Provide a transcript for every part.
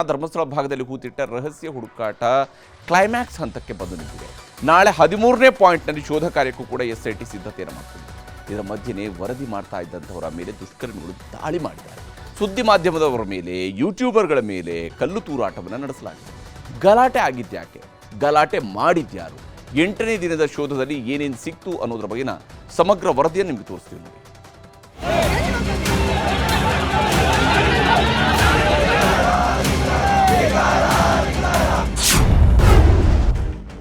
ಧರ್ಮಸ್ಥಳ ಭಾಗದಲ್ಲಿ ಹೂತಿಟ್ಟ ರಹಸ್ಯ ಹುಡುಕಾಟ ಕ್ಲೈಮ್ಯಾಕ್ಸ್ ಹಂತಕ್ಕೆ ಬಂದು ನಿಂತಿದೆ. ನಾಳೆ 13ನೇ ಪಾಯಿಂಟ್ನಲ್ಲಿ ಶೋಧ ಕಾರ್ಯಕ್ಕೂ ಕೂಡ SIT ಸಿದ್ಧತೆಯನ್ನು ಮಾಡ್ತಿದೆ. ಇದರ ಮಧ್ಯೆನೇ ವರದಿ ಮಾಡ್ತಾ ಇದ್ದಂಥವರ ಮೇಲೆ ದುಷ್ಕರ್ಮಿಗಳು ದಾಳಿ ಮಾಡಿದ್ದಾರೆ. ಸುದ್ದಿ ಮಾಧ್ಯಮದವರ ಮೇಲೆ, ಯೂಟ್ಯೂಬರ್ಗಳ ಮೇಲೆ ಕಲ್ಲು ತೂರಾಟವನ್ನು ನಡೆಸಲಾಗಿದೆ. ಗಲಾಟೆ ಆಗಿದ್ಯಾಕೆ, ಗಲಾಟೆ ಮಾಡಿದ್ಯಾರು, 8ನೇ ದಿನದ ಶೋಧದಲ್ಲಿ ಏನೇನು ಸಿಕ್ತು ಅನ್ನೋದ್ರ ಬಗೆನ ಸಮಗ್ರ ವರದಿಯನ್ನು ನಿಮಗೆ ತೋರಿಸ್ತೀವಿ ನೋಡಿ.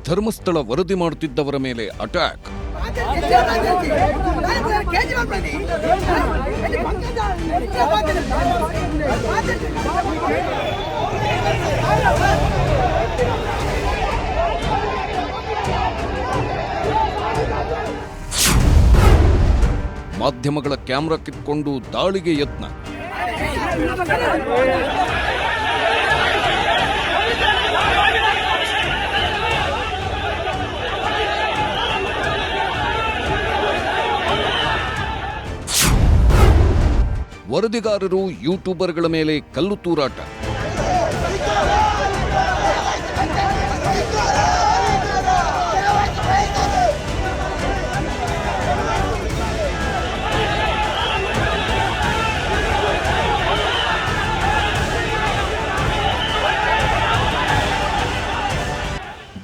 ಧರ್ಮಸ್ಥಳ ವರದಿ ಮಾಡುತ್ತಿದ್ದವರ ಮೇಲೆ ಅಟ್ಯಾಕ್. ಮಾಧ್ಯಮಗಳ ಕ್ಯಾಮೆರಾ ಕಿತ್ಕೊಂಡು ದಾಳಿಗೆ ಯತ್ನ. ವರದಿಗಾರರು ಯೂಟ್ಯೂಬರ್ಗಳ ಮೇಲೆ ಕಲ್ಲು ತೂರಾಟ.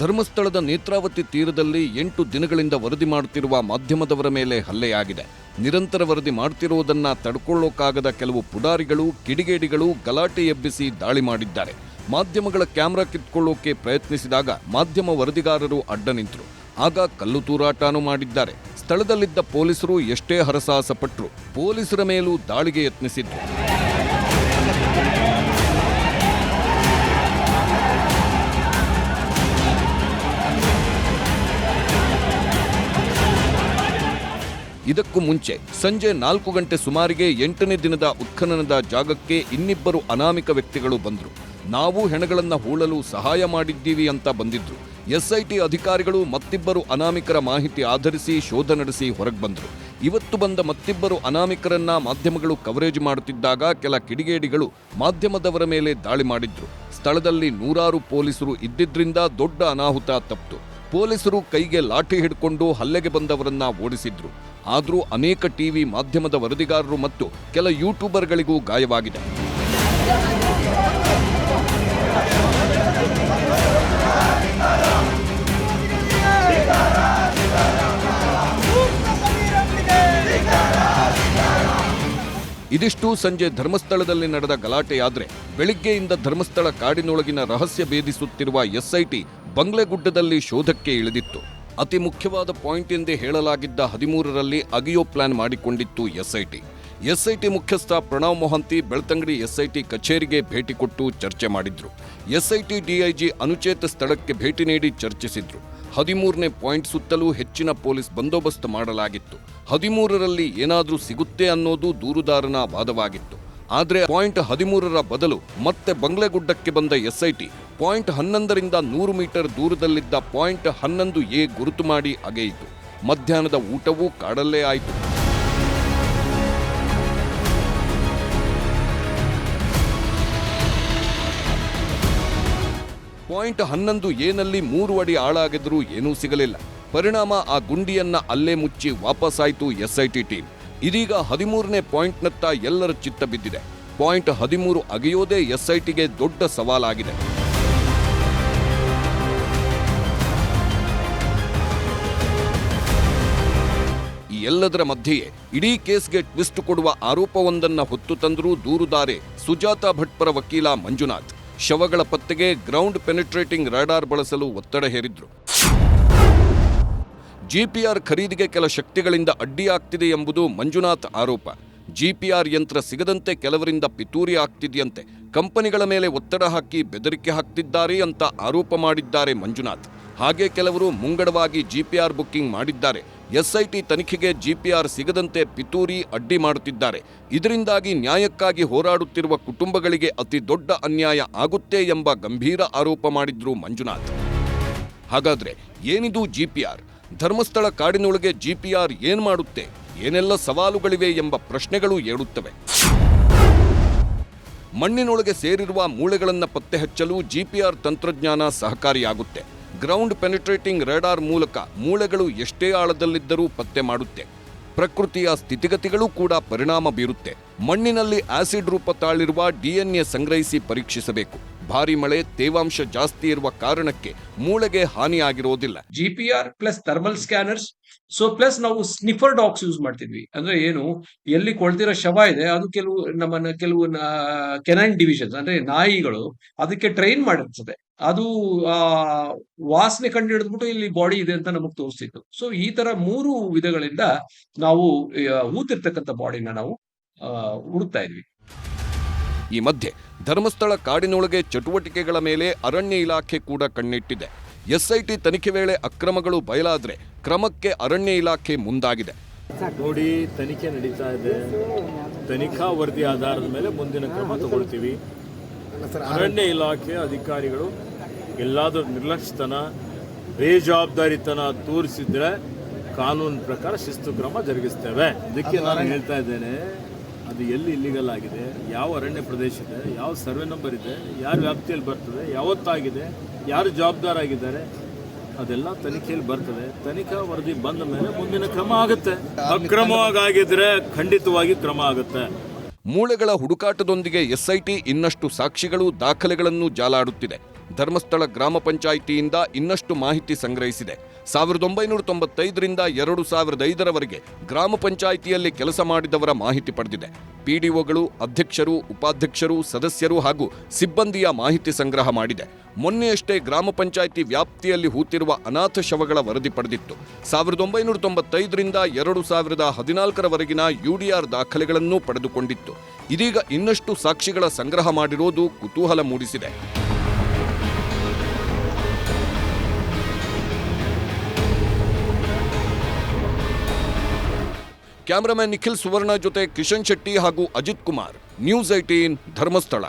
ಧರ್ಮಸ್ಥಳದ ನೇತ್ರಾವತಿ ತೀರದಲ್ಲಿ 8 ದಿನಗಳಿಂದ ವರದಿ ಮಾಡುತ್ತಿರುವ ಮಾಧ್ಯಮದವರ ಮೇಲೆ ಹಲ್ಲೆಯಾಗಿದೆ. ನಿರಂತರ ವರದಿ ಮಾಡುತ್ತಿರುವುದನ್ನು ತಡ್ಕೊಳ್ಳೋಕ್ಕಾಗದ ಕೆಲವು ಪುಡಾರಿಗಳು, ಕಿಡಿಗೇಡಿಗಳು ಗಲಾಟೆ ಎಬ್ಬಿಸಿ ದಾಳಿ ಮಾಡಿದ್ದಾರೆ. ಮಾಧ್ಯಮಗಳ ಕ್ಯಾಮೆರಾ ಕಿತ್ಕೊಳ್ಳೋಕೆ ಪ್ರಯತ್ನಿಸಿದಾಗ ಮಾಧ್ಯಮ ವರದಿಗಾರರು ಅಡ್ಡ ನಿಂತರು. ಆಗ ಕಲ್ಲು ತೂರಾಟನೂ ಮಾಡಿದ್ದಾರೆ. ಸ್ಥಳದಲ್ಲಿದ್ದ ಪೊಲೀಸರು ಎಷ್ಟೇ ಹರಸಾಹಸ ಪಟ್ಟರು ಪೊಲೀಸರ ಮೇಲೂ ದಾಳಿಗೆ ಯತ್ನಿಸಿದ್ರು. ಇದಕ್ಕೂ ಮುಂಚೆ ಸಂಜೆ 4 ಗಂಟೆ ಸುಮಾರಿಗೆ 8ನೇ ದಿನದ ಉತ್ಖನನದ ಜಾಗಕ್ಕೆ ಇನ್ನಿಬ್ಬರು ಅನಾಮಿಕ ವ್ಯಕ್ತಿಗಳು ಬಂದರು. ನಾವು ಹೆಣಗಳನ್ನು ಹೂಳಲು ಸಹಾಯ ಮಾಡಿದ್ದೀವಿ ಅಂತ ಬಂದಿದ್ರು. SIT ಅಧಿಕಾರಿಗಳು ಮತ್ತಿಬ್ಬರು ಅನಾಮಿಕರ ಮಾಹಿತಿ ಆಧರಿಸಿ ಶೋಧ ನಡೆಸಿ ಹೊರಗೆ ಬಂದರು. ಇವತ್ತು ಬಂದ ಮತ್ತಿಬ್ಬರು ಅನಾಮಿಕರನ್ನ ಮಾಧ್ಯಮಗಳು ಕವರೇಜ್ ಮಾಡುತ್ತಿದ್ದಾಗ ಕೆಲ ಕಿಡಿಗೇಡಿಗಳು ಮಾಧ್ಯಮದವರ ಮೇಲೆ ದಾಳಿ ಮಾಡಿದ್ರು. ಸ್ಥಳದಲ್ಲಿ 100 ಪೊಲೀಸರು ಇದ್ದಿದ್ರಿಂದ ದೊಡ್ಡ ಅನಾಹುತ ತಪ್ಪಿತು. ಪೊಲೀಸರು ಕೈಗೆ ಲಾಠಿ ಹಿಡ್ಕೊಂಡು ಹಲ್ಲೆಗೆ ಬಂದವರನ್ನ ಓಡಿಸಿದ್ರು. ಆದರೂ ಅನೇಕ ಟಿವಿ ಮಾಧ್ಯಮದ ವರದಿಗಾರರು ಮತ್ತು ಕೆಲ ಯೂಟ್ಯೂಬರ್ಗಳಿಗೂ ಗಾಯವಾಗಿದೆ. ಇದಿಷ್ಟು ಸಂಜೆ ಧರ್ಮಸ್ಥಳದಲ್ಲಿ ನಡೆದ ಗಲಾಟೆಯಾದ್ರೆ, ಬೆಳಿಗ್ಗೆಯಿಂದ ಧರ್ಮಸ್ಥಳ ಕಾಡಿನೊಳಗಿನ ರಹಸ್ಯ ಭೇದಿಸುತ್ತಿರುವ SIT ಬಂಗ್ಲೆಗುಡ್ಡದಲ್ಲಿ ಶೋಧಕ್ಕೆ ಇಳಿದಿತ್ತು. ಅತಿ ಮುಖ್ಯವಾದ ಪಾಯಿಂಟ್ ಎಂದೇ ಹೇಳಲಾಗಿದ್ದ 13ರಲ್ಲಿ ಅಗಿಯೋ ಪ್ಲಾನ್ ಮಾಡಿಕೊಂಡಿತ್ತು SIT ಮುಖ್ಯಸ್ಥ ಪ್ರಣವ್ ಮೊಹಂತಿ ಬೆಳ್ತಂಗಡಿ SIT ಕಚೇರಿಗೆ ಭೇಟಿ ಕೊಟ್ಟು ಚರ್ಚೆ ಮಾಡಿದ್ರು. SIT DIG ಅನುಚೇತ ಸ್ಥಳಕ್ಕೆ ಭೇಟಿ ನೀಡಿ ಚರ್ಚಿಸಿದ್ರು. 13ನೇ ಪಾಯಿಂಟ್ ಸುತ್ತಲೂ ಹೆಚ್ಚಿನ ಪೊಲೀಸ್ ಬಂದೋಬಸ್ತ್ ಮಾಡಲಾಗಿತ್ತು. 13ರಲ್ಲಿ ಏನಾದರೂ ಸಿಗುತ್ತೆ ಅನ್ನೋದು ದೂರುದಾರನ ವಾದವಾಗಿತ್ತು. ಆದರೆ ಪಾಯಿಂಟ್ 13ರ ಬದಲು ಮತ್ತೆ ಬಂಗ್ಲೆಗುಡ್ಡಕ್ಕೆ ಬಂದ SIT ಪಾಯಿಂಟ್ 11ರಿಂದ 100 ಮೀಟರ್ ದೂರದಲ್ಲಿದ್ದ ಪಾಯಿಂಟ್ 11A ಗುರುತು ಮಾಡಿ ಅಗೆಯಿತು. ಮಧ್ಯಾಹ್ನದ ಊಟವೂ ಕಾಡಲ್ಲೇ ಆಯಿತು. ಪಾಯಿಂಟ್ 11Aನಲ್ಲಿ 3 ಅಡಿ ಆಳಾಗಿದ್ರೂ ಏನೂ ಸಿಗಲಿಲ್ಲ. ಪರಿಣಾಮ ಆ ಗುಂಡಿಯನ್ನ ಅಲ್ಲೇ ಮುಚ್ಚಿ ವಾಪಸ್ಸಾಯಿತು SIT ಟೀಮ್. ಇದೀಗ 13ನೇ ಪಾಯಿಂಟ್ನತ್ತ ಎಲ್ಲರ ಚಿತ್ತ ಬಿದ್ದಿದೆ. ಪಾಯಿಂಟ್ 13 ಅಗೆಯೋದೇ SITಗೆ ದೊಡ್ಡ ಸವಾಲಾಗಿದೆ. ಈ ಎಲ್ಲದರ ಮಧ್ಯೆಯೇ ಇಡೀ ಕೇಸ್ಗೆ ಟ್ವಿಸ್ಟ್ ಕೊಡುವ ಆರೋಪವೊಂದನ್ನ ಹೊತ್ತು ತಂದರೂ ದೂರುದಾರೆ ಸುಜಾತಾ ಭಟ್ ಪರ ವಕೀಲ ಮಂಜುನಾಥ್. ಶವಗಳ ಪತ್ತೆಗೆ ಗ್ರೌಂಡ್ ಪೆನಿಟ್ರೇಟಿಂಗ್ ರಾಡಾರ್ ಬಳಸಲು ಒತ್ತಡ ಹೇರಿದ್ರು. GPR ಖರೀದಿಗೆ ಕೆಲ ಶಕ್ತಿಗಳಿಂದ ಅಡ್ಡಿಯಾಗ್ತಿದೆ ಎಂಬುದು ಮಂಜುನಾಥ್ ಆರೋಪ. GPR ಯಂತ್ರ ಸಿಗದಂತೆ ಕೆಲವರಿಂದ ಪಿತೂರಿ ಆಗ್ತಿದೆಯಂತೆ. ಕಂಪನಿಗಳ ಮೇಲೆ ಒತ್ತಡ ಹಾಕಿ ಬೆದರಿಕೆ ಹಾಕ್ತಿದ್ದಾರೆ ಅಂತ ಆರೋಪ ಮಾಡಿದ್ದಾರೆ ಮಂಜುನಾಥ್. ಹಾಗೆ ಕೆಲವರು ಮುಂಗಡವಾಗಿ GPR ಬುಕ್ಕಿಂಗ್ ಮಾಡಿದ್ದಾರೆ. SIT ತನಿಖೆಗೆ GPR ಸಿಗದಂತೆ ಪಿತೂರಿ ಅಡ್ಡಿ ಮಾಡುತ್ತಿದ್ದಾರೆ. ಇದರಿಂದಾಗಿ ನ್ಯಾಯಕ್ಕಾಗಿ ಹೋರಾಡುತ್ತಿರುವ ಕುಟುಂಬಗಳಿಗೆ ಅತಿ ದೊಡ್ಡ ಅನ್ಯಾಯ ಆಗುತ್ತೆ ಎಂಬ ಗಂಭೀರ ಆರೋಪ ಮಾಡಿದ್ರು ಮಂಜುನಾಥ್. ಹಾಗಾದ್ರೆ ಏನಿದು GPR? ಧರ್ಮಸ್ಥಳ ಕಾಡಿನೊಳಗೆ GPR ಏನ್ ಮಾಡುತ್ತೆ? ಏನೆಲ್ಲ ಸವಾಲುಗಳಿವೆ ಎಂಬ ಪ್ರಶ್ನೆಗಳು ಏಳುತ್ತವೆ. ಮಣ್ಣಿನೊಳಗೆ ಸೇರಿರುವ ಮೂಳೆಗಳನ್ನು ಪತ್ತೆ ಹಚ್ಚಲು ಜಿಪಿಆರ್ ತಂತ್ರಜ್ಞಾನ ಸಹಕಾರಿಯಾಗುತ್ತೆ. ಗ್ರೌಂಡ್ ಪೆನಿಟ್ರೇಟಿಂಗ್ ರೇಡಾರ್ ಮೂಲಕ ಮೂಳೆಗಳು ಎಷ್ಟೇ ಆಳದಲ್ಲಿದ್ದರೂ ಪತ್ತೆ ಮಾಡುತ್ತೆ. ಪ್ರಕೃತಿಯ ಸ್ಥಿತಿಗತಿಗಳು ಕೂಡ ಪರಿಣಾಮ ಬೀರುತ್ತೆ. ಮಣ್ಣಿನಲ್ಲಿ ಆಸಿಡ್ ರೂಪ ತಾಳಿರುವ DNA ಸಂಗ್ರಹಿಸಿ ಪರೀಕ್ಷಿಸಬೇಕು. ಭಾರಿ ಮಳೆ, ತೇವಾಂಶ ಜಾಸ್ತಿ ಇರುವ ಕಾರಣಕ್ಕೆ ಮೂಳೆಗೆ ಹಾನಿಯಾಗಿರೋದಿಲ್ಲ. GPR plus thermal scanners, so plus ನಾವು ಸ್ನಿಫರ್ ಡಾಗ್ಸ್ ಯೂಸ್ ಮಾಡ್ತಿದ್ವಿ. ಅಂದ್ರೆ ಏನು, ಎಲ್ಲಿ ಕೊಳ್ತಿರೋ ಶವ ಇದೆ ಅದು ಕೆಲವು ಕೆನೈನ್ ಡಿವಿಷನ್ಸ್ ಅಂದ್ರೆ ನಾಯಿಗಳು ಅದಕ್ಕೆ ಟ್ರೈನ್ ಮಾಡಿರ್ತದೆ. ಅದು ವಾಸನೆ ಕಂಡು ಹಿಡಿದ್ಬಿಟ್ಟು ಇಲ್ಲಿ ಬಾಡಿ ಇದೆ ಅಂತ ನಮಗ್ ತೋರಿಸ್ತಿತ್ತು. ಸೊ ಈ ತರ 3 ವಿಧಗಳಿಂದ ನಾವು ಊತಿರ್ತಕ್ಕಂಥ ಬಾಡಿನ ನಾವು ಹುಡುಕ್ತಾ ಇದ್ವಿ. ಈ ಮಧ್ಯೆ ಧರ್ಮಸ್ಥಳ ಕಾಡಿನೊಳಗೆ ಚಟುವಟಿಕೆಗಳ ಮೇಲೆ ಅರಣ್ಯ ಇಲಾಖೆ ಕೂಡ ಕಣ್ಣಿಟ್ಟಿದೆ. SIT ತನಿಖೆ ವೇಳೆ ಅಕ್ರಮಗಳು ಬಯಲಾದ್ರೆ ಕ್ರಮಕ್ಕೆ ಅರಣ್ಯ ಇಲಾಖೆ ಮುಂದಾಗಿದೆ. ನೋಡಿ, ತನಿಖೆ ನಡೀತಾ ಇದೆ. ತನಿಖಾ ವರದಿ ಆಧಾರದ ಮೇಲೆ ಮುಂದಿನ ಕ್ರಮ ತಗೊಳ್ತೀವಿ. ಅರಣ್ಯ ಇಲಾಖೆ ಅಧಿಕಾರಿಗಳು ಎಲ್ಲಾದರೂ ನಿರ್ಲಕ್ಷ್ಯತನ, ಬೇಜವಾಬ್ದಾರಿತನ ತೋರಿಸಿದ್ರೆ ಕಾನೂನು ಪ್ರಕಾರ ಶಿಸ್ತು ಕ್ರಮ ಜರುಗಿಸ್ತೇವೆ. ಅದಕ್ಕೆ ನಾನು ಹೇಳ್ತಾ ಇದ್ದೇನೆ, ಅದು ಎಲ್ಲಿ ಇಲ್ಲಿಗಲ್ ಆಗಿದೆ, ಯಾವ ಅರಣ್ಯ ಪ್ರದೇಶ ಇದೆ, ಯಾವ ಸರ್ವೆ ನಂಬರ್ ಇದೆ, ಯಾರ ವ್ಯಾಪ್ತಿಯಲ್ಲಿ ಬರ್ತದೆ, ಯಾವತ್ತಾಗಿದೆ, ಯಾರು ಜವಾಬ್ದಾರಾಗಿದ್ದಾರೆ, ಅದೆಲ್ಲ ತನಿಖೆಯಲ್ಲಿ ಬರ್ತದೆ. ತನಿಖಾ ವರದಿ ಬಂದ ಮೇಲೆ ಮುಂದಿನ ಕ್ರಮ ಆಗುತ್ತೆ. ಅಕ್ರಮವಾಗಿದ್ರೆ ಖಂಡಿತವಾಗಿ ಕ್ರಮ ಆಗುತ್ತೆ. ಮೂಳೆಗಳ ಹುಡುಕಾಟದೊಂದಿಗೆ SIT ಇನ್ನಷ್ಟು ಸಾಕ್ಷಿಗಳು, ದಾಖಲೆಗಳನ್ನು ಜಾಲಾಡುತ್ತಿದೆ. ಧರ್ಮಸ್ಥಳ ಗ್ರಾಮ ಪಂಚಾಯಿತಿಯಿಂದ ಇನ್ನಷ್ಟು ಮಾಹಿತಿ ಸಂಗ್ರಹಿಸಿದೆ. 1995ರಿಂದ 2005ರವರೆಗೆ ಗ್ರಾಮ ಪಂಚಾಯಿತಿಯಲ್ಲಿ ಕೆಲಸ ಮಾಡಿದವರ ಮಾಹಿತಿ ಪಡೆದಿದೆ. PDOಗಳು, ಅಧ್ಯಕ್ಷರು, ಉಪಾಧ್ಯಕ್ಷರು, ಸದಸ್ಯರು ಹಾಗೂ ಸಿಬ್ಬಂದಿಯ ಮಾಹಿತಿ ಸಂಗ್ರಹ ಮಾಡಿದೆ. ಮೊನ್ನೆಯಷ್ಟೇ ಗ್ರಾಮ ಪಂಚಾಯಿತಿ ವ್ಯಾಪ್ತಿಯಲ್ಲಿ ಹೂತಿರುವ ಅನಾಥ ಶವಗಳ ವರದಿ ಪಡೆದಿತ್ತು. 1995ರಿಂದ 2014ರವರೆಗಿನ UDR ದಾಖಲೆಗಳನ್ನೂ ಪಡೆದುಕೊಂಡಿತ್ತು. ಇದೀಗ ಇನ್ನಷ್ಟು ಸಾಕ್ಷಿಗಳ ಸಂಗ್ರಹ ಮಾಡಿರೋದು ಕುತೂಹಲ ಮೂಡಿಸಿದೆ. ಕ್ಯಾಮರಾಮನ್ ನಿಖಿಲ್ ಸುವರ್ಣ ಜೊತೆ ಕಿಶನ್ ಶೆಟ್ಟಿ ಹಾಗೂ ಅಜಿತ್ ಕುಮಾರ್, ನ್ಯೂಸ್ 18 ಧರ್ಮಸ್ಥಳ.